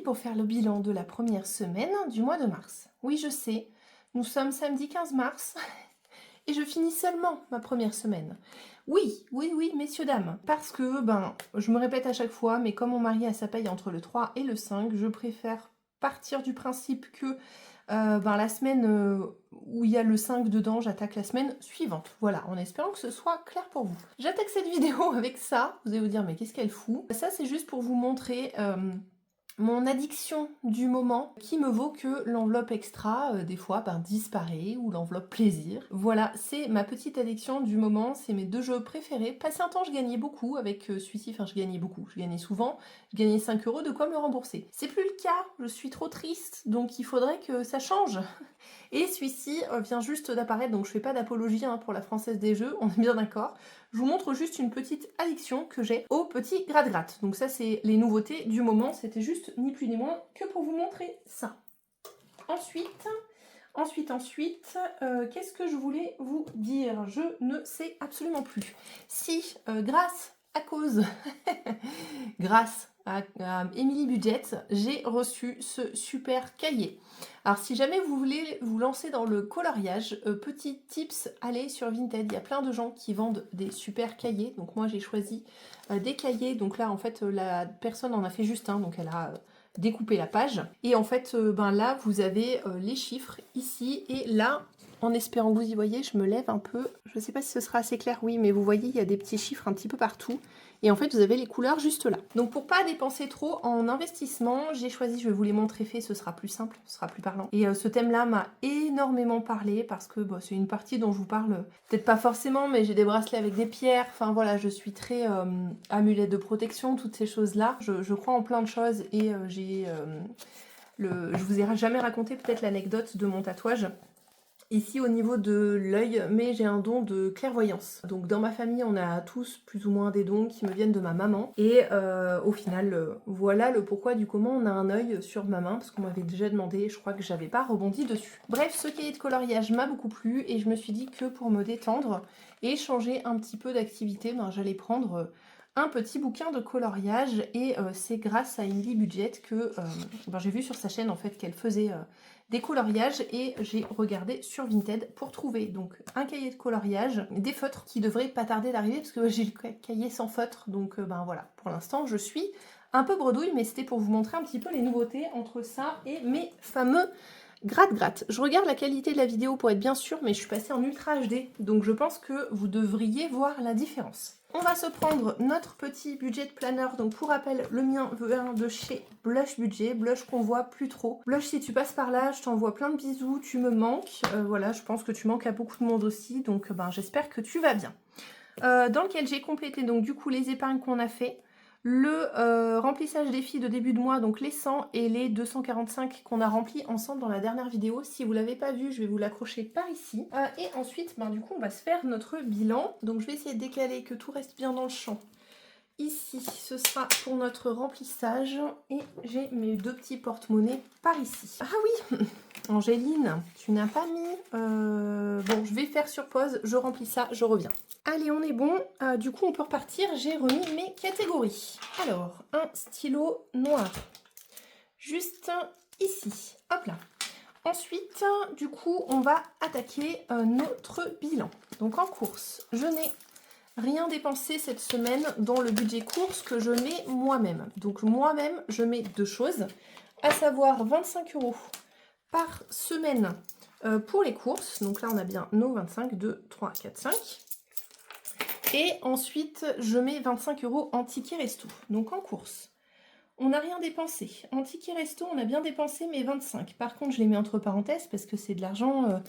pour faire le bilan de la première semaine du mois de mars. Oui, je sais, nous sommes samedi 15 mars et je finis seulement ma première semaine. Oui, messieurs, dames, parce que, je me répète à chaque fois, mais comme mon mari a sa paye entre le 3 et le 5, je préfère partir du principe que la semaine où il y a le 5 dedans, j'attaque la semaine suivante. Voilà, en espérant que ce soit clair pour vous. J'attaque cette vidéo avec ça. Vous allez vous dire, mais qu'est-ce qu'elle fout? Ça, c'est juste pour vous montrer mon addiction du moment qui me vaut que l'enveloppe extra, des fois, disparaît, ou l'enveloppe plaisir. Voilà, c'est ma petite addiction du moment, c'est mes deux jeux préférés. Passé un temps, je gagnais beaucoup avec celui-ci, enfin je gagnais souvent, je gagnais 5 €, de quoi me rembourser. C'est plus le cas, je suis trop triste, donc il faudrait que ça change. Et celui-ci vient juste d'apparaître, donc je fais pas d'apologie pour la Française des Jeux, on est bien d'accord. Je vous montre juste une petite addiction que j'ai au petit gratte-gratte. Donc ça, c'est les nouveautés du moment, c'était juste ni plus ni moins que pour vous montrer ça. Ensuite, qu'est-ce que je voulais vous dire? Je ne sais absolument plus. Si, grâce à Emily Budget, j'ai reçu ce super cahier. Alors si jamais vous voulez vous lancer dans le coloriage, petit tips, allez sur Vinted, il y a plein de gens qui vendent des super cahiers. Donc moi j'ai choisi des cahiers, donc là en fait la personne en a fait juste un, donc elle a découpé la page. Et en fait là vous avez les chiffres ici et là. En espérant que vous y voyez, je me lève un peu. Je ne sais pas si ce sera assez clair, oui, mais vous voyez, il y a des petits chiffres un petit peu partout. Et en fait, vous avez les couleurs juste là. Donc pour pas dépenser trop en investissement, j'ai choisi, je vais vous les montrer fait, ce sera plus simple, ce sera plus parlant. Et ce thème-là m'a énormément parlé parce que c'est une partie dont je vous parle, peut-être pas forcément, mais j'ai des bracelets avec des pierres. Enfin voilà, je suis très amulette de protection, toutes ces choses-là. Je crois en plein de choses et je vous ai jamais raconté peut-être l'anecdote de mon tatouage. Ici au niveau de l'œil, mais j'ai un don de clairvoyance. Donc dans ma famille, on a tous plus ou moins des dons qui me viennent de ma maman. Et au final, voilà le pourquoi du comment on a un œil sur ma main, parce qu'on m'avait déjà demandé, je crois que j'avais pas rebondi dessus. Bref, ce cahier de coloriage m'a beaucoup plu et je me suis dit que pour me détendre et changer un petit peu d'activité, j'allais prendre un petit bouquin de coloriage et c'est grâce à Emily Budget que j'ai vu sur sa chaîne en fait qu'elle faisait des coloriages et j'ai regardé sur Vinted pour trouver donc un cahier de coloriage, des feutres qui devraient pas tarder d'arriver parce que j'ai le cahier sans feutre, donc voilà, pour l'instant je suis un peu bredouille, mais c'était pour vous montrer un petit peu les nouveautés entre ça et mes fameux gratte-gratte. Je regarde la qualité de la vidéo pour être bien sûre, mais je suis passée en Ultra HD, donc je pense que vous devriez voir la différence. On va se prendre notre petit budget planner. Donc pour rappel, le mien vient de chez Blush Budget, Blush qu'on voit plus trop. Blush, si tu passes par là, je t'envoie plein de bisous, tu me manques. Voilà, je pense que tu manques à beaucoup de monde aussi, donc j'espère que tu vas bien. Dans lequel j'ai complété donc du coup les épargnes qu'on a fait, le remplissage des filles de début de mois, donc les 100 et les 245 qu'on a remplis ensemble dans la dernière vidéo. Si vous ne l'avez pas vu, je vais vous l'accrocher par ici. Et ensuite, du coup, on va se faire notre bilan. Donc je vais essayer de décaler que tout reste bien dans le champ. Ici, ce sera pour notre remplissage. Et j'ai mes deux petits porte-monnaies par ici. Ah oui, Angéline, tu n'as pas mis... Bon, je vais faire sur pause, je remplis ça, je reviens. Allez, on est bon. Du coup, on peut repartir. J'ai remis mes catégories. Alors, un stylo noir. Juste ici. Hop là. Ensuite, du coup, on va attaquer notre bilan. Donc, en course, je n'ai rien dépensé cette semaine dans le budget course que je mets moi-même. Donc, moi-même, je mets deux choses, à savoir 25 € par semaine pour les courses. Donc là, on a bien nos 25, 2, 3, 4, 5. Et ensuite, je mets 25 € en ticket resto. Donc en course, on n'a rien dépensé. En ticket resto, on a bien dépensé mes 25. Par contre, je les mets entre parenthèses parce que c'est de l'argent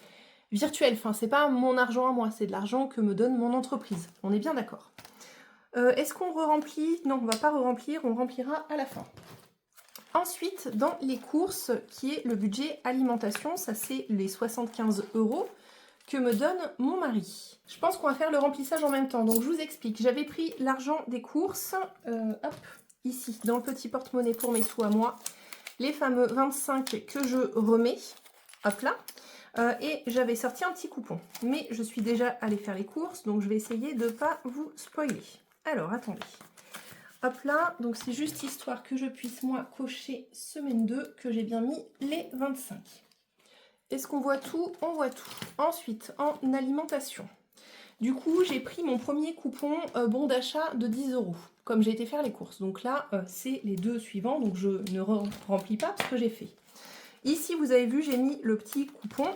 virtuel. Enfin, c'est pas mon argent à moi, c'est de l'argent que me donne mon entreprise. On est bien d'accord. Est-ce qu'on re-remplit? Non, on va pas re-remplir, on remplira à la fin. Ensuite, dans les courses, qui est le budget alimentation, ça c'est les 75 € que me donne mon mari. Je pense qu'on va faire le remplissage en même temps, donc je vous explique. J'avais pris l'argent des courses, hop, ici, dans le petit porte-monnaie pour mes sous à moi, les fameux 25 que je remets, hop là, et j'avais sorti un petit coupon. Mais je suis déjà allée faire les courses, donc je vais essayer de ne pas vous spoiler. Alors, attendez. Hop là, donc c'est juste histoire que je puisse moi cocher semaine 2 que j'ai bien mis les 25. Est-ce qu'on voit tout? On voit tout. Ensuite, en alimentation. Du coup, j'ai pris mon premier coupon bon d'achat de 10 €, comme j'ai été faire les courses. Donc là, c'est les 2 suivants, donc je ne remplis pas ce que j'ai fait. Ici, vous avez vu, j'ai mis le petit coupon,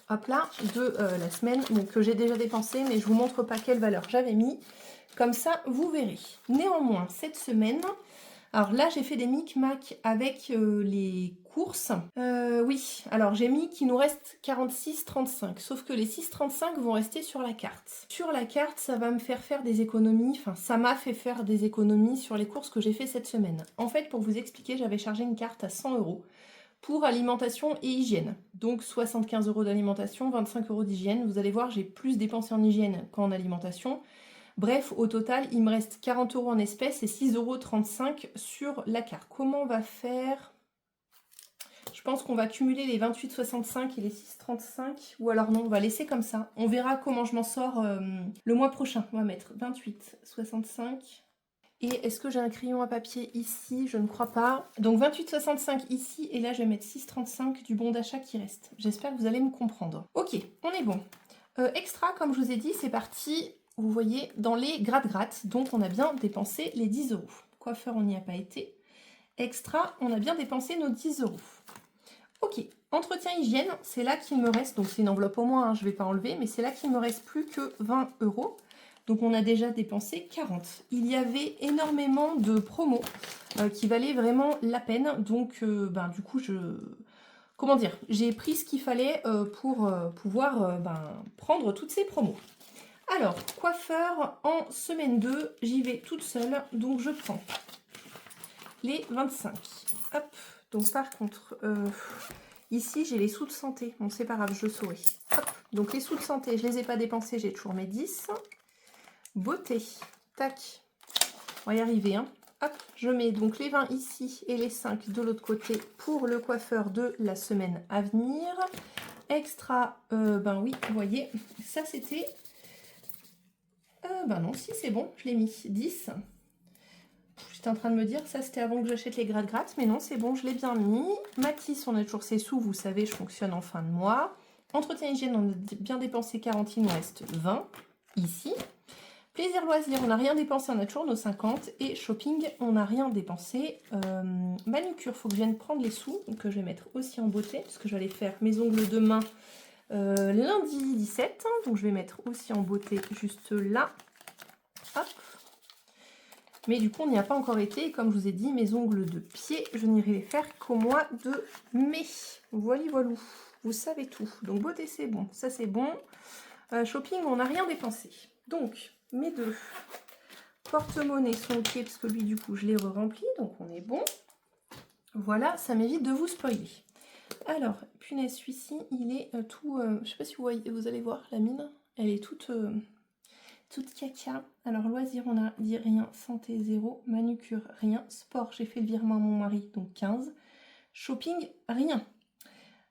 hop là, de la semaine, donc que j'ai déjà dépensé, mais je vous montre pas quelle valeur j'avais mis. Comme ça, vous verrez. Néanmoins, cette semaine... Alors là, j'ai fait des micmacs avec les courses. Oui, alors j'ai mis qu'il nous reste 46,35. Sauf que les 6,35 vont rester sur la carte. Sur la carte, ça va me faire des économies. Enfin, ça m'a fait faire des économies sur les courses que j'ai fait cette semaine. En fait, pour vous expliquer, j'avais chargé une carte à 100 € pour alimentation et hygiène. Donc 75 € d'alimentation, 25 € d'hygiène. Vous allez voir, j'ai plus dépensé en hygiène qu'en alimentation. Bref, au total, il me reste 40 € en espèces et 6,35 € sur la carte. Comment on va faire? Je pense qu'on va cumuler les 28,65 et les 6,35. Ou alors non, on va laisser comme ça. On verra comment je m'en sors le mois prochain. On va mettre 28,65. Et est-ce que j'ai un crayon à papier ici? Je ne crois pas. Donc 28,65 ici. Et là, je vais mettre 6,35 du bon d'achat qui reste. J'espère que vous allez me comprendre. Ok, on est bon. Extra, comme je vous ai dit, c'est parti... Vous voyez, dans les gratte-gratte, donc on a bien dépensé les 10 €. Coiffeur, on n'y a pas été. Extra, on a bien dépensé nos 10 €. Ok, entretien hygiène, c'est là qu'il me reste, donc c'est une enveloppe au moins, hein, je ne vais pas enlever, mais c'est là qu'il me reste plus que 20 €. Donc on a déjà dépensé 40. Il y avait énormément de promos qui valaient vraiment la peine, donc du coup comment dire, j'ai pris ce qu'il fallait pour pouvoir prendre toutes ces promos. Alors, coiffeur, en semaine 2, j'y vais toute seule, donc je prends les 25. Hop, donc par contre, ici j'ai les sous de santé, bon c'est pas grave, je le saurai. Hop, donc les sous de santé, je les ai pas dépensés, j'ai toujours mes 10. Beauté, tac, on va y arriver, hein. Hop, je mets donc les 20 ici et les 5 de l'autre côté pour le coiffeur de la semaine à venir. Extra, oui, vous voyez, ça c'était... non, si c'est bon, je l'ai mis 10. J'étais en train de me dire, ça c'était avant que j'achète les gratte-gratte, mais non, c'est bon, je l'ai bien mis. Matisse, on a toujours ses sous, vous savez, je fonctionne en fin de mois. Entretien hygiène, on a bien dépensé 40, il nous reste 20, ici. Plaisir loisir, on n'a rien dépensé, on a toujours nos 50. Et shopping, on n'a rien dépensé. Manucure, il faut que je vienne prendre les sous, que je vais mettre aussi en beauté, parce que je vais aller faire mes ongles demain. Lundi 17, donc je vais mettre aussi en beauté juste là. Hop. Mais du coup, on n'y a pas encore été. Et comme je vous ai dit, mes ongles de pied, je n'irai les faire qu'au mois de mai. Voilà, voilà. Vous savez tout. Donc beauté, c'est bon. Ça, c'est bon. Shopping, on n'a rien dépensé. Donc, mes deux porte-monnaie sont ok, parce que lui, du coup, je l'ai re-rempli. Donc, on est bon. Voilà, ça m'évite de vous spoiler. Alors, punaise, celui-ci, il est tout... je sais pas si vous voyez, vous allez voir la mine. Elle est toute caca. Alors, loisir, on a dit rien. Santé, 0. Manucure, rien. Sport, j'ai fait le virement à mon mari, donc 15. Shopping, rien.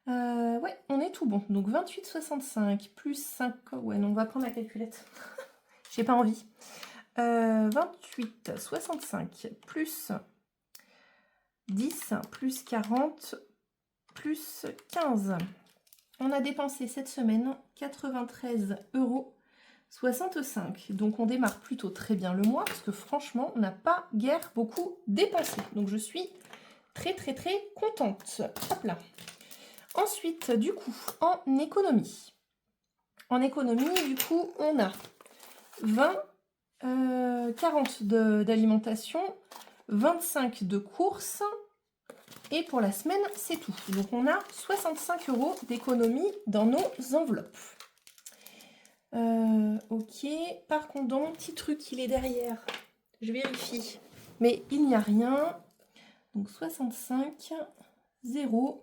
Ouais, on est tout bon. Donc, 28,65 plus 5... Ouais, non, on va prendre la calculette. J'ai pas envie. 28,65 plus 10 plus 40... plus 15. On a dépensé cette semaine 93,65 €. Donc on démarre plutôt très bien le mois parce que franchement, on n'a pas guère beaucoup dépensé. Donc je suis très contente. Hop là. Ensuite, du coup, en économie. En économie, du coup, on a 40 d'alimentation, 25 de courses. Et pour la semaine, c'est tout. Donc, on a 65 € d'économie dans nos enveloppes. Ok. Par contre, dans mon petit truc, il est derrière. Je vérifie. Mais il n'y a rien. Donc, 65, 0.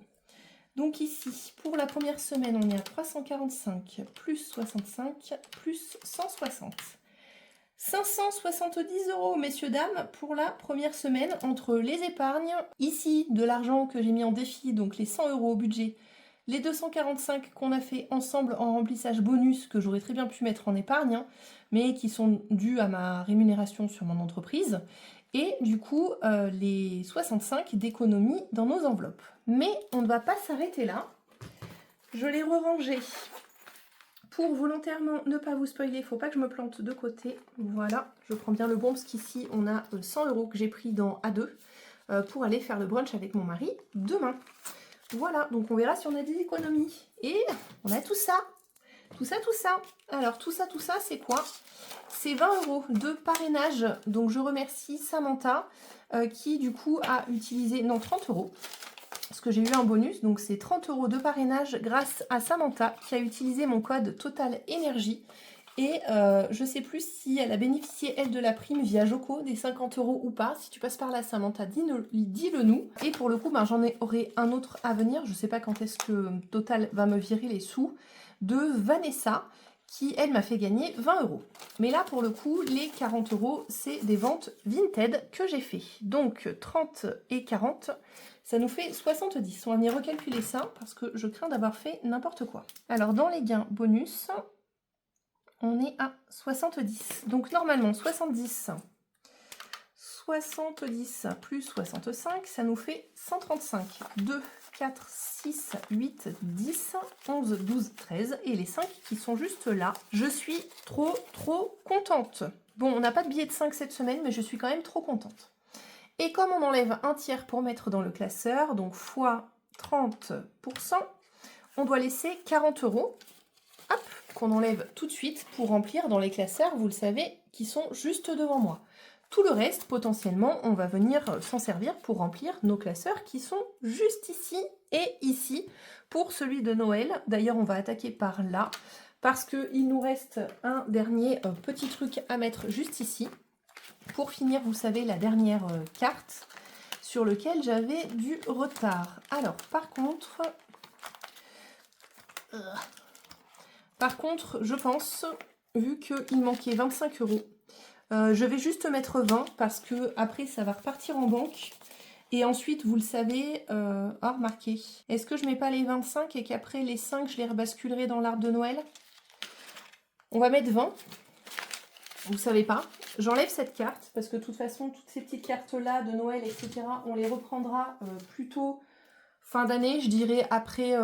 Donc, ici, pour la première semaine, on est à 345 plus 65 plus 160. 570 €, messieurs, dames, pour la première semaine, entre les épargnes, ici, de l'argent que j'ai mis en défi, donc les 100 € au budget, Les 245 qu'on a fait ensemble en remplissage bonus, que j'aurais très bien pu mettre en épargne, hein, mais qui sont dus à ma rémunération sur mon entreprise. Et du coup, les 65 d'économie dans nos enveloppes. Mais on ne va pas s'arrêter là. Je l'ai re-rangé pour volontairement ne pas vous spoiler. Il ne faut pas que je me plante de côté. Voilà, je prends bien le bon parce qu'ici, on a 100 € que j'ai pris dans A2 pour aller faire le brunch avec mon mari demain. Voilà, donc on verra si on a des économies. Et on a tout ça. Tout ça, tout ça. Alors, tout ça, c'est quoi? C'est 20 € de parrainage. Donc, je remercie Samantha qui, du coup, a utilisé... Non, 30 €. Parce que j'ai eu un bonus. Donc, c'est 30 € de parrainage grâce à Samantha qui a utilisé mon code Total Énergie. Et je ne sais plus si elle a bénéficié, elle, de la prime via Joko, des 50 € ou pas. Si tu passes par là, Samantha, dis-le nous. Et pour le coup, ben, j'en aurai un autre à venir. Je ne sais pas quand est-ce que Total va me virer les sous. De Vanessa, qui, elle, m'a fait gagner 20 €. Mais là, pour le coup, les 40 €, c'est des ventes Vinted que j'ai fait. Donc, 30 et 40, ça nous fait 70. On va venir recalculer ça, parce que je crains d'avoir fait n'importe quoi. Alors, dans les gains bonus... on est à 70. Donc normalement 70 plus 65, ça nous fait 135. 2, 4, 6, 8, 10, 11, 12, 13. Et les 5 qui sont juste là. Je suis trop contente. Bon, on n'a pas de billet de 5 cette semaine, mais je suis quand même trop contente. Et comme on enlève un tiers pour mettre dans le classeur, donc fois 30%, on doit laisser 40 €. Hop, qu'on enlève tout de suite pour remplir dans les classeurs, vous le savez, qui sont juste devant moi. Tout le reste, potentiellement, on va venir s'en servir pour remplir nos classeurs qui sont juste ici et ici pour celui de Noël. D'ailleurs, on va attaquer par là parce qu'il nous reste un dernier petit truc à mettre juste ici pour finir, vous savez, la dernière carte sur laquelle j'avais du retard. Alors, par contre... je pense, vu qu'il manquait 25 €, je vais juste mettre 20 parce que après ça va repartir en banque. Et ensuite, vous le savez, remarquez, est-ce que je mets pas les 25 et qu'après les 5, je les rebasculerai dans l'arbre de Noël? On va mettre 20. Vous savez pas. J'enlève cette carte parce que de toute façon, toutes ces petites cartes-là de Noël, etc., on les reprendra plutôt... fin d'année, je dirais après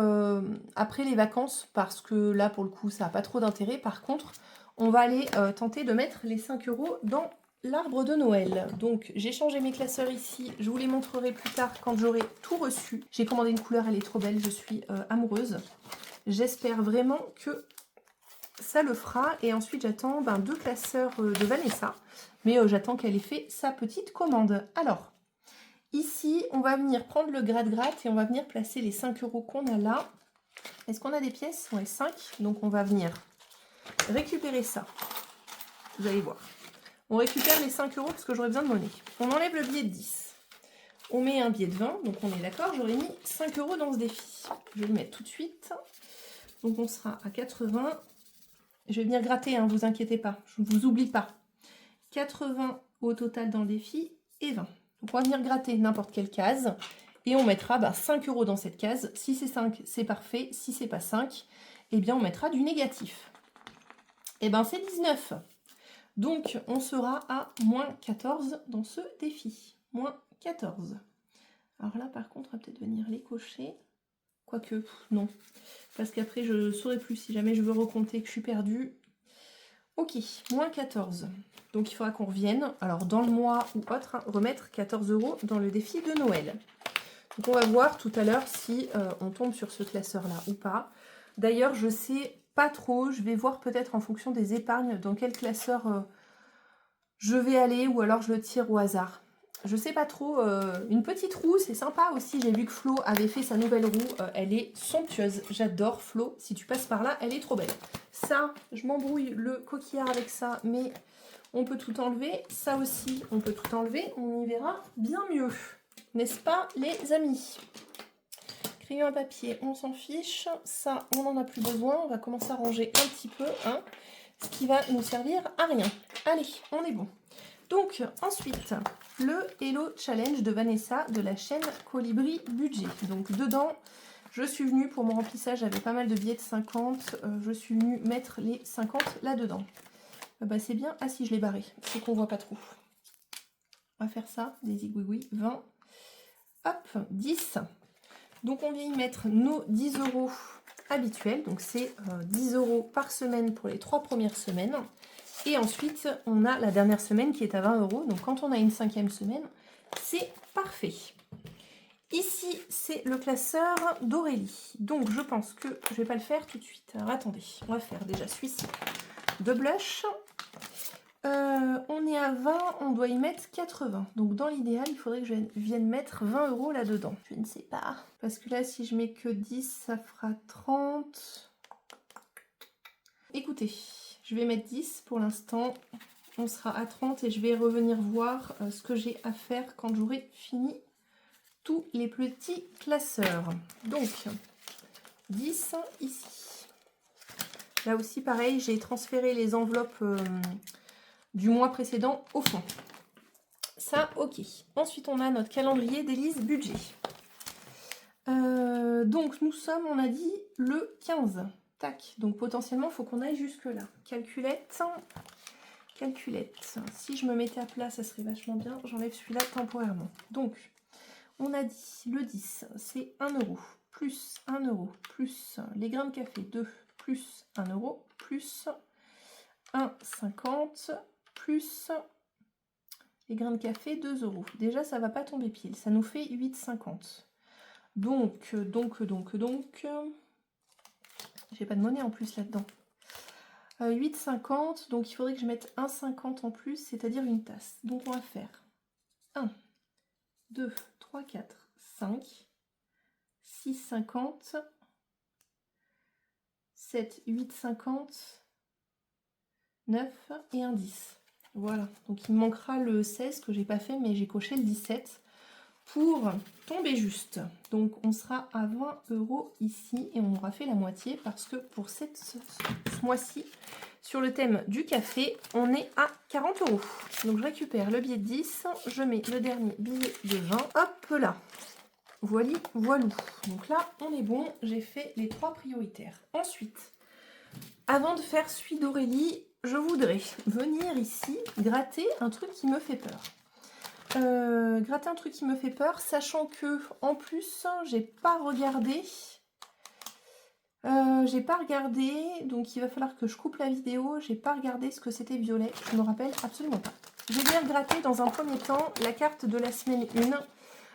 les vacances, parce que là, pour le coup, ça n'a pas trop d'intérêt. Par contre, on va aller tenter de mettre les 5 € dans l'arbre de Noël. Donc, j'ai changé mes classeurs ici. Je vous les montrerai plus tard quand j'aurai tout reçu. J'ai commandé une couleur, elle est trop belle. Je suis amoureuse. J'espère vraiment que ça le fera. Et ensuite, j'attends 2 classeurs de Vanessa. Mais j'attends qu'elle ait fait sa petite commande. Alors... ici, on va venir prendre le gratte-gratte et on va venir placer les 5 € qu'on a là. Est-ce qu'on a des pièces? Ouais, 5. Donc, on va venir récupérer ça. Vous allez voir. On récupère les 5 € parce que j'aurais besoin de monnaie. On enlève le billet de 10. On met un billet de 20. Donc, on est d'accord. J'aurais mis 5 € dans ce défi. Je vais le mettre tout de suite. Donc, on sera à 80. Je vais venir gratter, hein, vous inquiétez pas. Je ne vous oublie pas. 80 au total dans le défi et 20. Donc, on va venir gratter n'importe quelle case et on mettra 5 € dans cette case. Si c'est 5, c'est parfait. Si c'est pas 5, eh bien, on mettra du négatif. Eh bien, c'est 19. Donc, on sera à moins 14 dans ce défi. Moins 14. Alors là, par contre, on va peut-être venir les cocher. Quoique, non. Parce qu'après, je ne saurais plus si jamais je veux recompter que je suis perdue. Ok, moins 14. Donc il faudra qu'on revienne, alors dans le mois ou autre, hein, remettre 14 € dans le défi de Noël. Donc on va voir tout à l'heure si on tombe sur ce classeur-là ou pas. D'ailleurs, je sais pas trop, je vais voir peut-être en fonction des épargnes dans quel classeur je vais aller ou alors je le tire au hasard. Je sais pas trop, une petite roue, c'est sympa aussi. J'ai vu que Flo avait fait sa nouvelle roue, elle est somptueuse. J'adore Flo, si tu passes par là, elle est trop belle. Ça, je m'embrouille le coquillard avec ça, mais on peut tout enlever. Ça aussi, on peut tout enlever, on y verra bien mieux. N'est-ce pas, les amis? Crayon à papier, on s'en fiche. Ça, on n'en a plus besoin. On va commencer à ranger un petit peu, hein, ce qui va nous servir à rien. Allez, on est bon. Donc, ensuite, le Hello Challenge de Vanessa de la chaîne Colibri Budget. Donc, dedans, Je suis venue pour mon remplissage, j'avais pas mal de billets de 50. Je suis venue mettre les 50 là-dedans. Bah c'est bien. Ah si, je l'ai barré. C'est qu'on voit pas trop. On va faire ça. Des zigouigouis. 20. Hop, 10. Donc on vient y mettre nos 10 € habituels. Donc c'est 10 € par semaine pour les 3 premières semaines. Et ensuite, on a la dernière semaine qui est à 20 €. Donc quand on a une 5e semaine, c'est parfait. Ici, c'est le classeur d'Aurélie. Donc, je pense que je ne vais pas le faire tout de suite. Alors, attendez, on va faire déjà celui-ci de blush. On est à 20, on doit y mettre 80. Donc, dans l'idéal, il faudrait que je vienne mettre 20 € là-dedans. Je ne sais pas. Parce que là, si je mets que 10, ça fera 30. Écoutez, je vais mettre 10 pour l'instant. On sera à 30 et je vais revenir voir ce que j'ai à faire quand j'aurai fini tous les petits classeurs. Donc 10 ici. Là aussi pareil, j'ai transféré les enveloppes du mois précédent au fond. Ça, ok. Ensuite on a notre calendrier d'Élise budget. Donc nous sommes, on a dit, le 15. Tac, donc potentiellement il faut qu'on aille jusque là. Calculette. Si je me mettais à plat, ça serait vachement bien. J'enlève celui-là temporairement. Donc on a dit le 10, c'est 1 € plus 1 € plus les grains de café 2 plus 1 € plus 1,50 plus les grains de café 2 €. Déjà ça va pas tomber pile, ça nous fait 8,50. Donc j'ai pas de monnaie en plus là-dedans. 8,50, donc il faudrait que je mette 1,50 en plus, c'est-à-dire une tasse. Donc on va faire 1, 2, 3, 4, 5, 6,50, 7, 8,50, 9 et un 10. Voilà, donc il me manquera le 16 que j'ai pas fait, mais j'ai coché le 17 pour tomber juste. Donc on sera à 20 € ici et on aura fait la moitié parce que pour ce mois-ci, sur le thème du café, on est à 40 €. Donc je récupère le billet de 10, je mets le dernier billet de 20, hop là. Voilà. Donc là, on est bon, j'ai fait les 3 prioritaires. Ensuite, avant de faire celui d'Aurélie, je voudrais venir ici gratter un truc qui me fait peur. Sachant que en plus, j'ai pas regardé, donc il va falloir que je coupe la vidéo. J'ai pas regardé ce que c'était violet, je me rappelle absolument pas. Je vais bien gratter dans un premier temps la carte de la semaine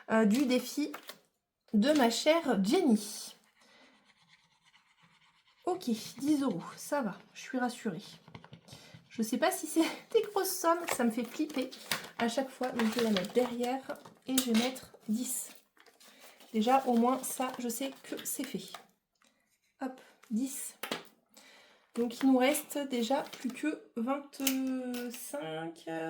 1 du défi de ma chère Jenny. Ok, 10 €, ça va, je suis rassurée. Je sais pas si c'est des grosses sommes, ça me fait flipper à chaque fois. Donc je vais la mettre derrière et je vais mettre 10. Déjà, au moins, ça, je sais que c'est fait. Hop, 10. Donc il nous reste déjà plus que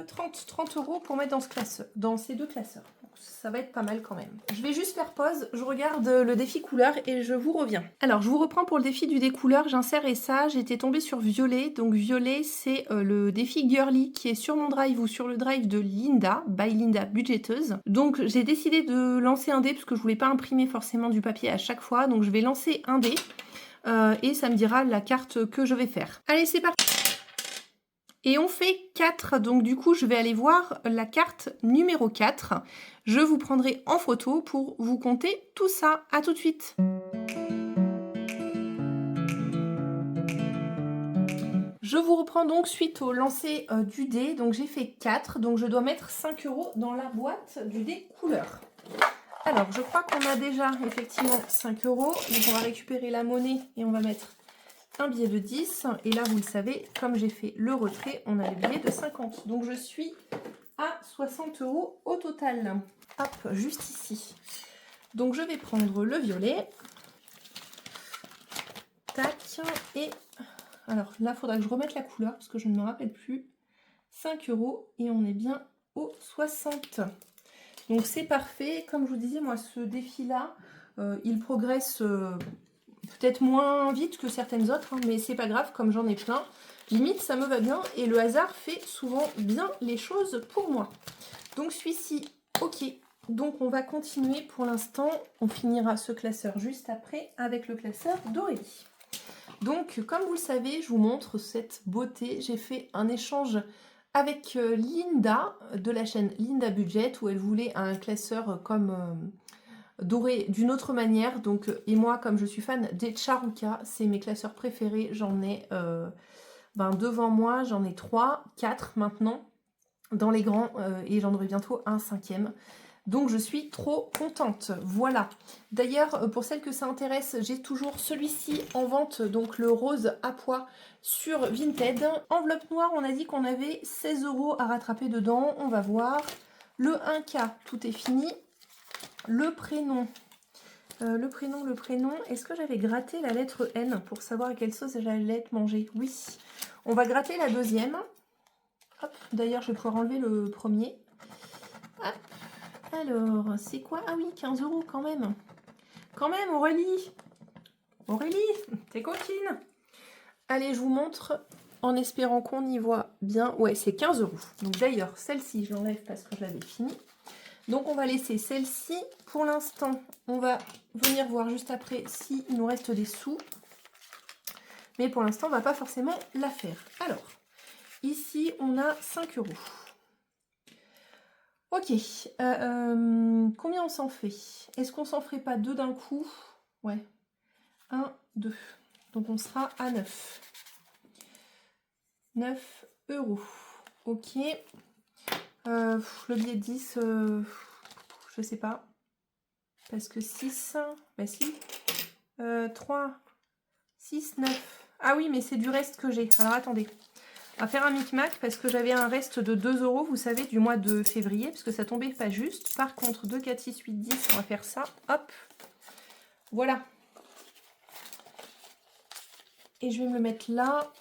30 € pour mettre dans ce classeur, dans ces 2 classeurs. Donc, ça va être pas mal quand même. Je vais juste faire pause, je regarde le défi couleur et je vous reviens. Alors je vous reprends pour le défi du découleur, j'insère ça, j'étais tombée sur violet. Donc violet c'est le défi girly qui est sur mon drive ou sur le drive de Linda, by Linda budgéteuse. Donc j'ai décidé de lancer un dé parce que je voulais pas imprimer forcément du papier à chaque fois. Donc je vais lancer un dé. Et ça me dira la carte que je vais faire. Allez, c'est parti. Et on fait 4, donc du coup, je vais aller voir la carte numéro 4. Je vous prendrai en photo pour vous compter tout ça. À tout de suite. Je vous reprends donc suite au lancer du dé. Donc j'ai fait 4, donc je dois mettre 5 € dans la boîte du dé couleur. Alors, je crois qu'on a déjà effectivement 5 €. Donc, on va récupérer la monnaie et on va mettre un billet de 10. Et là, vous le savez, comme j'ai fait le retrait, on a le billet de 50. Donc, je suis à 60 € au total. Hop, juste ici. Donc, je vais prendre le violet. Tac. Et alors, là, il faudra que je remette la couleur parce que je ne me rappelle plus. 5 € et on est bien au 60. Donc c'est parfait. Comme je vous disais, moi ce défi-là, il progresse peut-être moins vite que certaines autres, hein, mais c'est pas grave, comme j'en ai plein. Limite, ça me va bien et le hasard fait souvent bien les choses pour moi. Donc celui-ci, ok, Donc on va continuer pour l'instant, on finira ce classeur juste après avec le classeur d'Aurélie. Donc comme vous le savez, je vous montre cette beauté, j'ai fait un échange avec Linda de la chaîne Linda Budget où elle voulait un classeur comme doré d'une autre manière. Donc et moi comme je suis fan des Charuka, c'est mes classeurs préférés, j'en ai devant moi, j'en ai 3, 4 maintenant dans les grands et j'en aurai bientôt un 5e. Donc je suis trop contente, voilà. D'ailleurs, pour celles que ça intéresse, j'ai toujours celui-ci en vente, donc le rose à pois sur Vinted. Enveloppe noire, on a dit qu'on avait 16 € à rattraper dedans, on va voir. Le 1K, tout est fini. Le prénom, est-ce que j'avais gratté la lettre N pour savoir à quelle sauce j'allais être mangée? Oui. On va gratter la deuxième. D'ailleurs, je vais pouvoir enlever le premier. Hop. Alors, c'est quoi? Ah oui, 15 € quand même. Quand même, Aurélie. Aurélie, t'es coquine. Allez, je vous montre en espérant qu'on y voit bien. Ouais, c'est 15 €. Donc d'ailleurs, celle-ci, je l'enlève parce que je l'avais fini. Donc on va laisser celle-ci. Pour l'instant, on va venir voir juste après s'il nous reste des sous. Mais pour l'instant, on ne va pas forcément la faire. Alors, ici, on a 5 €. Ok, combien on s'en fait? Est-ce qu'on s'en ferait pas 2 d'un coup? Ouais, 1, 2. Donc on sera à 9. 9 €. Ok. Le billet de 10, je sais pas. Parce que 6, bah si. 3, 6, 9. Ah oui, mais c'est du reste que j'ai. Alors attendez. On va faire un micmac parce que j'avais un reste de 2 €, vous savez, du mois de février, parce que ça tombait pas juste. Par contre, 2, 4, 6, 8, 10, on va faire ça. Hop. Voilà. Et je vais me le mettre là,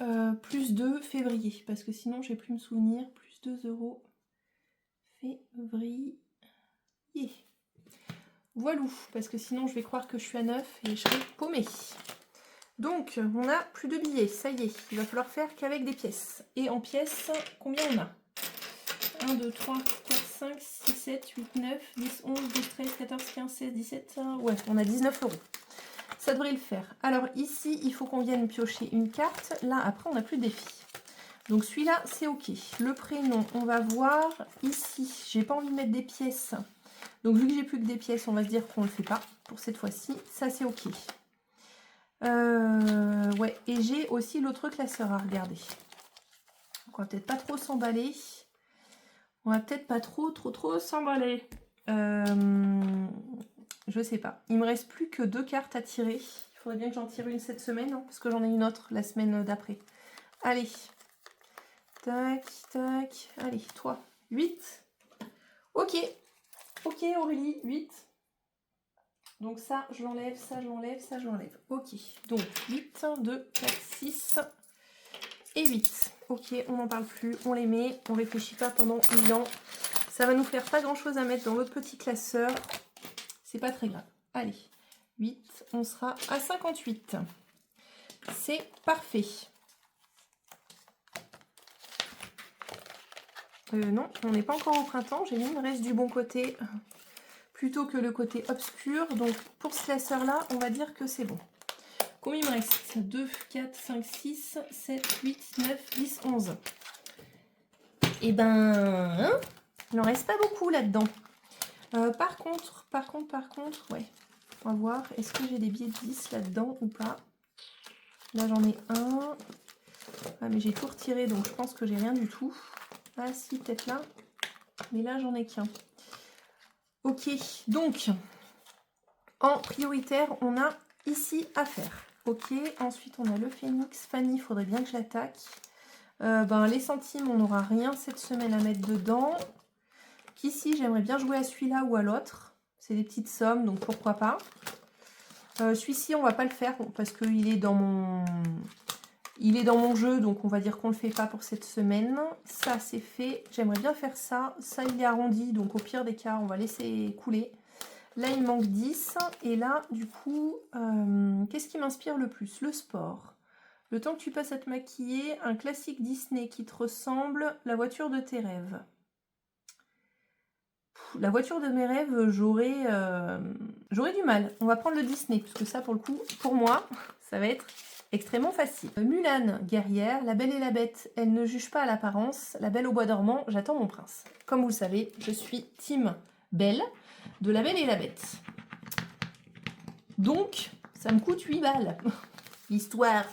plus 2 février, parce que sinon, je vais plus me souvenir. Plus 2 € février. Voilou, parce que sinon, je vais croire que je suis à 9 et je serai paumée. Donc, on a plus de billets, ça y est, il va falloir faire qu'avec des pièces. Et en pièces, combien on a? 1, 2, 3, 4, 5, 6, 7, 8, 9, 10, 11, 12, 13, 14, 15, 16, 17, ouais, on a 19 €. Ça devrait le faire. Alors ici, il faut qu'on vienne piocher une carte. Là, après, on n'a plus de défi. Donc celui-là, c'est ok. Le prénom, on va voir ici. J'ai pas envie de mettre des pièces. Donc vu que j'ai plus que des pièces, on va se dire qu'on ne le fait pas pour cette fois-ci. Ça, c'est ok. Ouais, et j'ai aussi l'autre classeur à regarder. Donc on va peut-être pas trop s'emballer. On va peut-être pas trop s'emballer. Je sais pas. Il me reste plus que 2 cartes à tirer. Il faudrait bien que j'en tire une cette semaine, hein, parce que j'en ai une autre la semaine d'après. Allez. Tac, tac. Allez, toi. 8. Ok. Ok, Aurélie, 8. Donc ça, je l'enlève, ça, je l'enlève, ça, je l'enlève. Ok. Donc 8, 2, 4, 6 et 8. Ok, on n'en parle plus. On les met. On réfléchit pas pendant 1000 ans. Ça va nous faire pas grand chose à mettre dans l'autre petit classeur. C'est pas très grave. Allez, 8, on sera à 58. C'est parfait. Non, on n'est pas encore au printemps. J'ai mis le reste du bon côté plutôt que le côté obscur. Donc pour ce classeur-là, on va dire que c'est bon. Combien il me reste? 2, 4, 5, 6, 7, 8, 9, 10, 11. Et ben, hein, il n'en reste pas beaucoup là-dedans. Par contre, ouais. On va voir, est-ce que j'ai des billets de 10 là-dedans ou pas? Là, j'en ai un. Ah, mais j'ai tout retiré, donc je pense que j'ai rien du tout. Ah, si, peut-être là. Mais là, j'en ai qu'un. Ok, donc, en prioritaire, on a ici à faire. Ok, ensuite, on a le phénix. Fanny, il faudrait bien que je l'attaque. Les centimes, on n'aura rien cette semaine à mettre dedans. Qu'ici, j'aimerais bien jouer à celui-là ou à l'autre. C'est des petites sommes, donc pourquoi pas. Celui-ci, on va pas le faire parce qu'il est dans mon... Il est dans mon jeu, donc on va dire qu'on ne le fait pas pour cette semaine. Ça, c'est fait. J'aimerais bien faire ça. Ça, il est arrondi, donc au pire des cas, on va laisser couler. Là, il manque 10. Et là, du coup, qu'est-ce qui m'inspire le plus? Le sport. Le temps que tu passes à te maquiller, un classique Disney qui te ressemble, la voiture de tes rêves. la voiture de mes rêves, j'aurais du mal. On va prendre le Disney, parce que ça, pour le coup, pour moi, ça va être extrêmement facile. Mulan, guerrière, La Belle et la Bête, elle ne juge pas à l'apparence. La Belle au bois dormant, j'attends mon prince. Comme vous le savez, je suis team Belle, de La Belle et la Bête. Donc, ça me coûte 8 balles. L'histoire.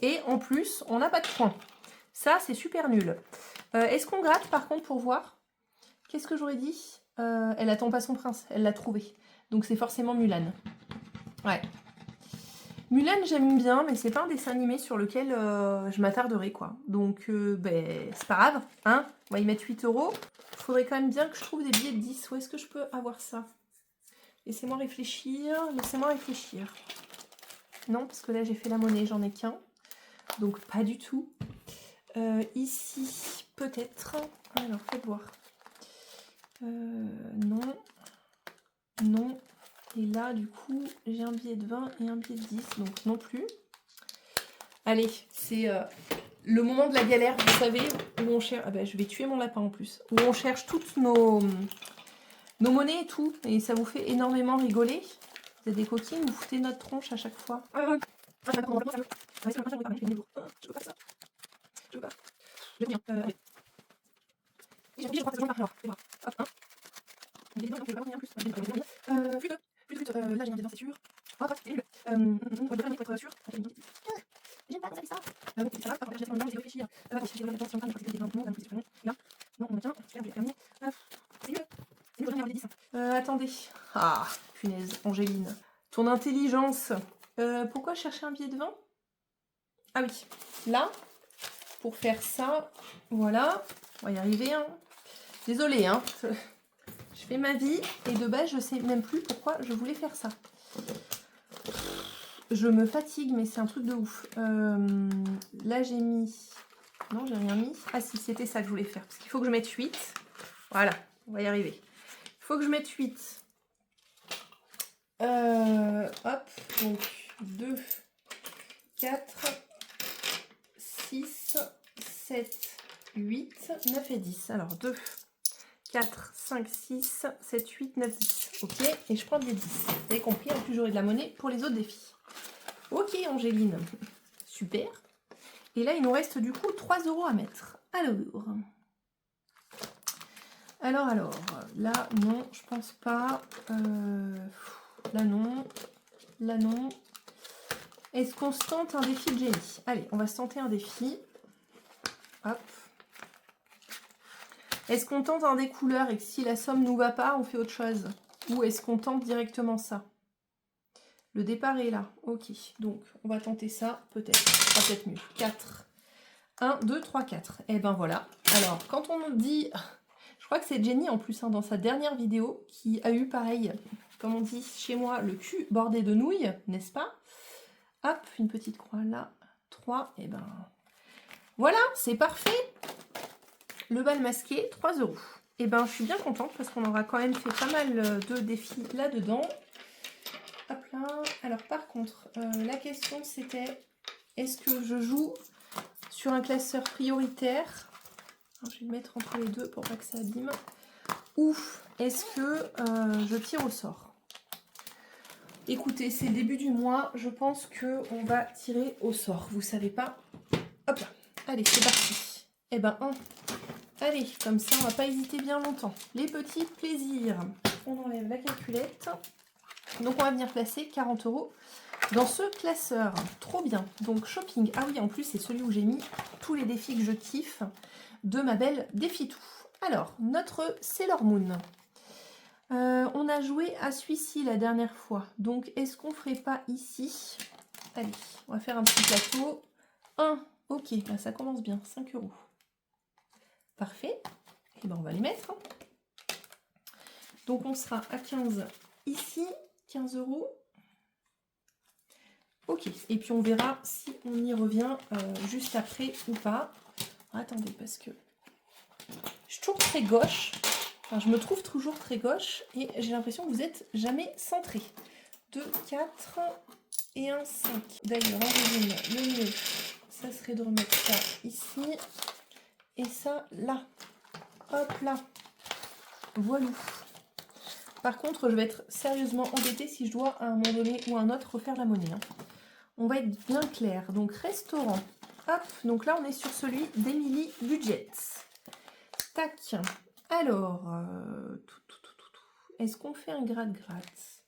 Et en plus, on n'a pas de points. Ça, c'est super nul. Est-ce qu'on gratte, par contre, pour voir? Qu'est-ce que j'aurais dit? Elle attend pas son prince, elle l'a trouvé. Donc c'est forcément Mulan. Ouais. Mulan, j'aime bien, mais c'est pas un dessin animé sur lequel je m'attarderai, quoi. Donc, ben, c'est pas grave, hein. On va y mettre 8 €. Faudrait quand même bien que je trouve des billets de 10. Où est-ce que je peux avoir ça? Laissez-moi réfléchir, laissez-moi réfléchir. Non, parce que là, j'ai fait la monnaie, j'en ai qu'un. Donc, pas du tout. Ici, peut-être. Alors, faites voir. Non. Non. Et là, du coup, j'ai un billet de 20 et un billet de 10, donc non plus. Allez, c'est le moment de la galère, vous savez, où on cherche... Ah ben, je vais tuer mon lapin en plus. Où on cherche toutes nos monnaies et tout, et ça vous fait énormément rigoler. Vous êtes des coquines, vous foutez notre tronche à chaque fois. Je veux pas ça. Je veux pas. Je veux bien. Allez. J'ai oublié, je crois que je vais partir. Hop, hein. Je vais pas revenir plus. Plus de. Là, j'ai un billet de 20, c'est sûr. Oh, c'est nul. On va devoir être sûr. J'aime pas quand ça fait ça. C'est pas grave, j'ai fait un moment, j'ai réfléchi. J'ai la réponse sur le temps, j'ai non, là. Non, on maintient. Super, je vais terminer. C'est nul. C'est nul, j'en ai envie de 10. Attendez. Ah, punaise, Angéline. Ton intelligence. Pourquoi chercher un billet de 20? Ah oui, là, pour faire ça, voilà. On va y arriver, hein. Désolée, hein. Je fais ma vie et de base, je sais même plus pourquoi je voulais faire ça. Je me fatigue, mais c'est un truc de ouf. Là, j'ai mis... Non, j'ai rien mis. Ah si, c'était ça que je voulais faire. Parce qu'il faut que je mette 8. Voilà, on va y arriver. Il faut que je mette 8. Hop, donc 2, 4, 6, 7, 8, 9 et 10. Alors 2, 4, 5, 6, 7, 8, 9, 10. Ok, et je prends des 10. Vous avez compris, en plus j'aurai de la monnaie pour les autres défis. Ok, Angéline. Super. Et là, il nous reste du coup 3 € à mettre. Alors, là, non, je pense pas. Là, non. Là, non. Est-ce qu'on se tente un défi de génie? Allez, on va se tenter un défi. Hop. Est-ce qu'on tente un des couleurs et que si la somme nous va pas, on fait autre chose? Ou est-ce qu'on tente directement ça? Le départ est là. Ok, donc on va tenter ça, peut-être. Ça sera peut-être mieux. 4. 1, 2, 3, 4. Et ben voilà. Alors, quand on dit... Je crois que c'est Jenny en plus, hein, dans sa dernière vidéo, qui a eu pareil, comme on dit chez moi, le cul bordé de nouilles, n'est-ce pas? Hop, une petite croix là. 3, et ben... Voilà, c'est parfait. Le bal masqué, 3 €. Et ben, je suis bien contente parce qu'on aura quand même fait pas mal de défis là-dedans. Hop là. Alors, par contre, la question c'était, est-ce que je joue sur un classeur prioritaire? Alors, je vais le mettre entre les deux pour pas que ça abîme. Ou est-ce que je tire au sort? Écoutez, c'est le début du mois. Je pense qu'on va tirer au sort. Vous savez pas? Hop là. Allez, c'est parti. Eh ben, 1. Allez, comme ça, on va pas hésiter bien longtemps. Les petits plaisirs. On enlève la calculette. Donc, on va venir placer 40 € dans ce classeur. Trop bien. Donc, shopping. Ah oui, en plus, c'est celui où j'ai mis tous les défis que je kiffe de ma belle Défi-Tout. Alors, notre Sailor Moon. On a joué à celui-ci la dernière fois. Donc, est-ce qu'on ferait pas ici? Allez, on va faire un petit plateau. 1. Ok, là, ça commence bien. 5 €. Parfait. Et ben, on va les mettre. Donc, on sera à 15 ici. 15 €. Ok. Et puis, on verra si on y revient juste après ou pas. Attendez, parce que je suis toujours très gauche. Enfin, je me trouve toujours très gauche et j'ai l'impression que vous n'êtes jamais centré. 2, 4 et un 5. D'ailleurs, en résumé, le mieux, ça serait de remettre ça ici et ça là. Hop là. Voilà. Par contre, je vais être sérieusement embêtée si je dois à un moment donné ou à un autre refaire la monnaie. Hein. On va être bien clair. Donc, restaurant. Hop, donc là, on est sur celui d'Emily Budget. Tac. Alors, est-ce qu'on fait un gratte-gratte?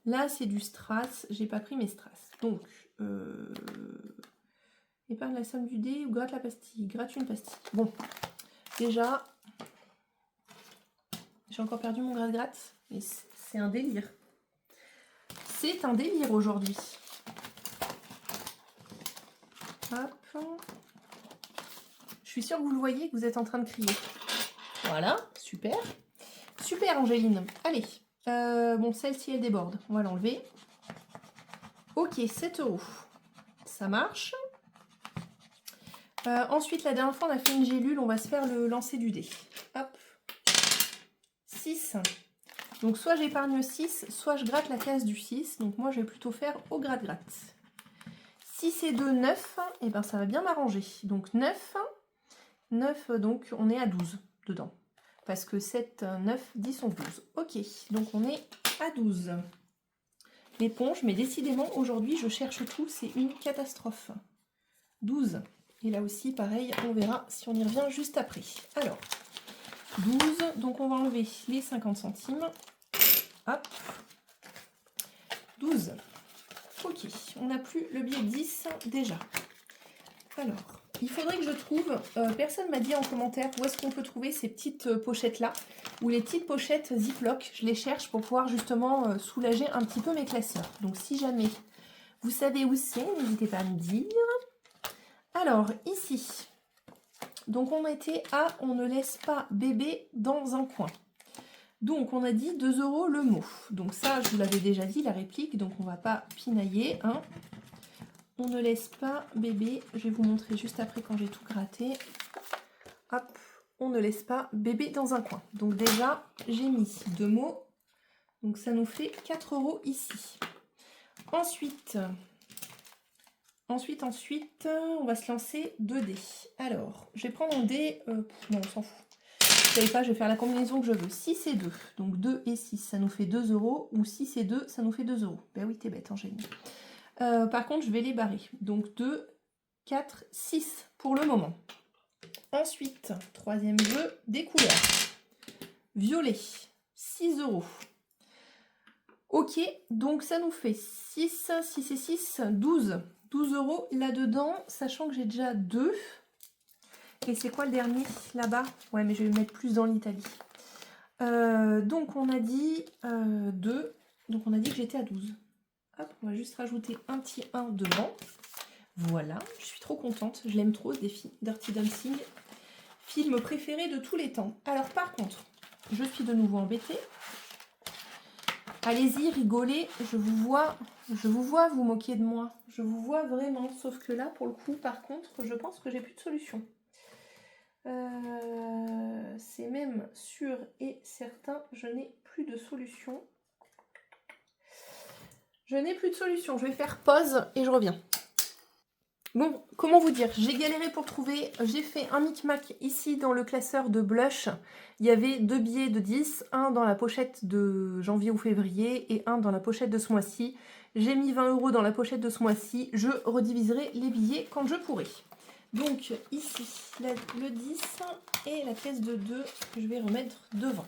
Là, c'est du strass. J'ai pas pris mes strass. Donc, épargne la somme du dé ou gratte la pastille? Gratte une pastille. Bon, déjà, j'ai encore perdu mon gratte-gratte. Mais c'est un délire. C'est un délire aujourd'hui. Hop. Je suis sûre que vous le voyez, que vous êtes en train de crier. Voilà, super. Super, Angéline. Allez. Bon, celle-ci, elle déborde. On va l'enlever. Ok, 7 €. Ça marche. Ensuite, la dernière fois, on a fait une gélule. On va se faire le lancer du dé. Hop. 6. Donc, soit j'épargne 6, soit je gratte la case du 6. Donc, moi, je vais plutôt faire au gratte-gratte. 6 et 2, 9. Et ben, ça va bien m'arranger. Donc, 9. 9, donc, on est à 12 dedans. Parce que 7, 9, 10, 11, 12. Ok, donc on est à 12. L'éponge, mais décidément, aujourd'hui, je cherche tout. C'est une catastrophe. 12. Et là aussi, pareil, on verra si on y revient juste après. Alors, 12. Donc, on va enlever les 50 centimes. Hop. 12. Ok, on n'a plus le billet 10 déjà. Alors, il faudrait que je trouve, personne m'a dit en commentaire où est-ce qu'on peut trouver ces petites pochettes-là, ou les petites pochettes Ziploc. Je les cherche pour pouvoir justement soulager un petit peu mes classeurs. Donc si jamais vous savez où c'est, n'hésitez pas à me dire. Alors, ici, donc on était à « On ne laisse pas bébé dans un coin ». Donc on a dit 2 € le mot. Donc ça, je vous l'avais déjà dit, la réplique, donc on va pas pinailler, hein. On ne laisse pas bébé, je vais vous montrer juste après quand j'ai tout gratté. Hop, on ne laisse pas bébé dans un coin. Donc déjà, j'ai mis 2 mots. Donc ça nous fait 4 € ici. Ensuite, on va se lancer 2 dés. Alors, je vais prendre un dé, non, on s'en fout. Vous savez pas, je vais faire la combinaison que je veux. 6 et 2, donc 2 et 6, ça nous fait 2 €. Ou 6 et 2, ça nous fait 2 €. Ben oui, t'es bête, Angéline. Par contre, je vais les barrer. Donc 2, 4, 6 pour le moment. Ensuite, troisième jeu, des couleurs. Violet, 6 €. Ok, donc ça nous fait 6, 6 et 6, 12. 12 € là-dedans, sachant que j'ai déjà 2. Et c'est quoi le dernier là-bas? Ouais, mais je vais le mettre plus dans l'Italie. Donc on a dit 2. Donc on a dit que j'étais à 12. Hop, on va juste rajouter un petit 1 devant. Voilà, je suis trop contente. Je l'aime trop, ce défi. Dirty Dancing. Film préféré de tous les temps. Alors par contre, je suis de nouveau embêtée. Allez-y, rigolez. Je vous vois vous moquer de moi. Je vous vois vraiment. Sauf que là, pour le coup, par contre, je pense que j'ai plus de solution. C'est même sûr et certain, je n'ai plus de solution. Je n'ai plus de solution. Je vais faire pause et je reviens. Bon, comment vous dire? J'ai galéré pour trouver. J'ai fait un micmac ici dans le classeur de blush. Il y avait 2 billets de 10, un dans la pochette de janvier ou février et un dans la pochette de ce mois-ci. J'ai mis 20 € dans la pochette de ce mois-ci. Je rediviserai les billets quand je pourrai. Donc ici, le 10 et la pièce de 2 que je vais remettre devant.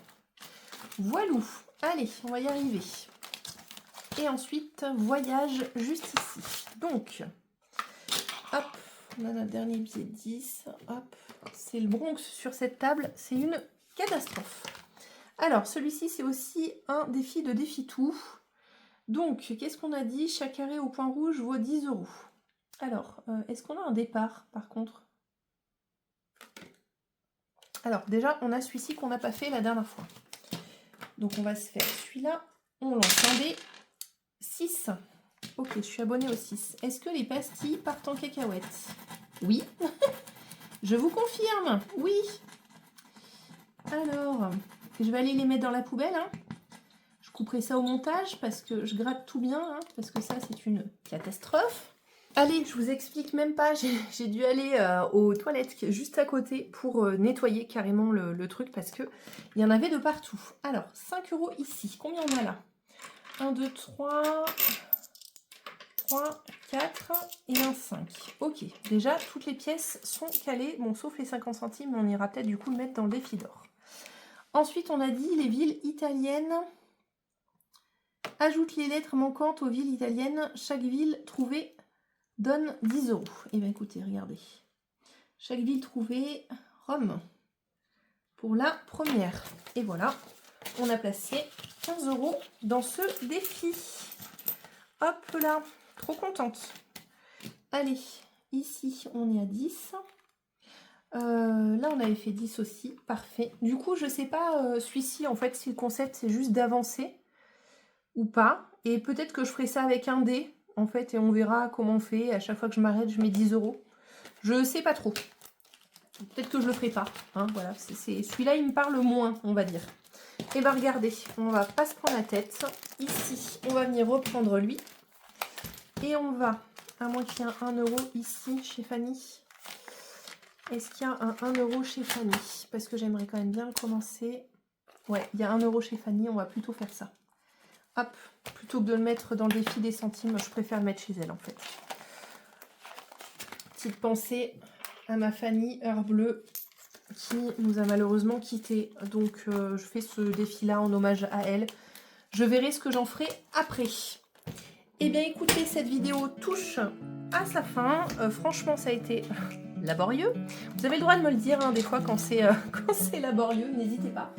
Voilou. Allez, on va y arriver. Et ensuite, voyage juste ici. Donc, hop, on a notre dernier billet 10. Hop, c'est le Bronx sur cette table. C'est une catastrophe. Alors, celui-ci, c'est aussi un défi de défi tout. Donc, qu'est-ce qu'on a dit? Chaque carré au point rouge vaut 10 €. Alors, est-ce qu'on a un départ, par contre? Alors, déjà, on a celui-ci qu'on n'a pas fait la dernière fois. Donc, on va se faire celui-là. On lance un dé. 6. Ok, je suis abonnée au 6. Est-ce que les pastilles partent en cacahuètes? Oui. Je vous confirme. Oui. Alors, je vais aller les mettre dans la poubelle. Hein. Je couperai ça au montage parce que je gratte tout bien. Hein, parce que ça, c'est une catastrophe. Allez, je vous explique même pas, j'ai dû aller aux toilettes juste à côté pour nettoyer carrément le truc parce que il y en avait de partout. Alors, 5 € ici, combien on a là? 1, 2, 3, 3, 4 et un 5. Ok, déjà toutes les pièces sont calées, bon sauf les 50 centimes, on ira peut-être du coup le mettre dans le défi d'or. Ensuite, on a dit les villes italiennes. Ajoute les lettres manquantes aux villes italiennes, chaque ville trouvée donne 10 €. Et bien écoutez, regardez. Chaque ville trouvée, Rome, pour la première. Et voilà, on a placé 15 € dans ce défi. Hop là, trop contente. Allez, ici, on est à 10. Là, on avait fait 10 aussi, parfait. Du coup, je sais pas, celui-ci, en fait, si le concept, c'est juste d'avancer ou pas. Et peut-être que je ferai ça avec un dé, en fait, et on verra comment on fait. À chaque fois que je m'arrête, je mets 10 €. Je sais pas trop. Peut-être que je le ferai pas. Hein, voilà, celui-là, il me parle moins, on va dire. Et bien, regardez, on va pas se prendre la tête. Ici, on va venir reprendre lui. Et on va, à moins qu'il y ait un 1 € ici, chez Fanny. Est-ce qu'il y a un 1 € chez Fanny? Parce que j'aimerais quand même bien commencer. Ouais, il y a 1 € chez Fanny, on va plutôt faire ça. Hop, plutôt que de le mettre dans le défi des centimes, je préfère le mettre chez elle en fait. Petite pensée à ma Fanny, heure bleue, qui nous a malheureusement quittés. Donc je fais ce défi-là en hommage à elle. Je verrai ce que j'en ferai après. Eh bien écoutez, cette vidéo touche à sa fin. Franchement, ça a été laborieux. Vous avez le droit de me le dire hein, des fois quand c'est laborieux, n'hésitez pas.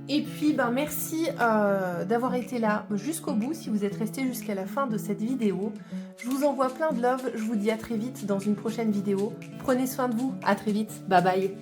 Et puis, ben, merci d'avoir été là jusqu'au bout, si vous êtes resté jusqu'à la fin de cette vidéo. Je vous envoie plein de love, je vous dis à très vite dans une prochaine vidéo. Prenez soin de vous, à très vite, bye bye.